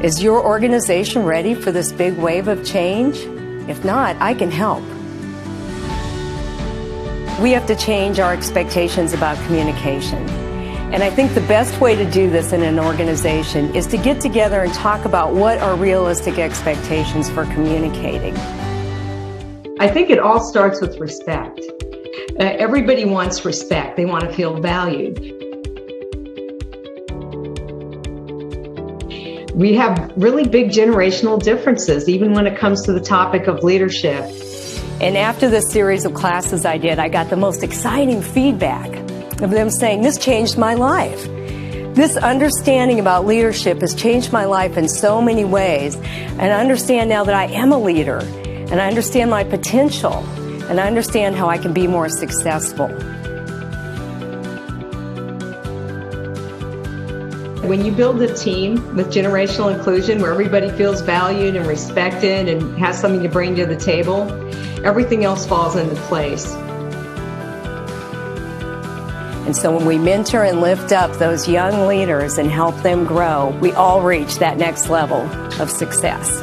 Is your organization ready for this big wave of change? If not, I can help. We have to change our expectations about communication. And I think the best way to do this in an organization is to get together and talk about what are realistic expectations for communicating. I think it all starts with respect. Everybody wants respect. They want to feel valued. We have really big generational differences, even when it comes to the topic of leadership. And after this series of classes I did, I got the most exciting feedback of them saying, this changed my life. This understanding about leadership has changed my life in so many ways. And I understand now that I am a leader, and I understand my potential, and I understand how I can be more successful. When you build a team with generational inclusion where everybody feels valued and respected and has something to bring to the table, everything else falls into place. And so when we mentor and lift up those young leaders and help them grow, we all reach that next level of success.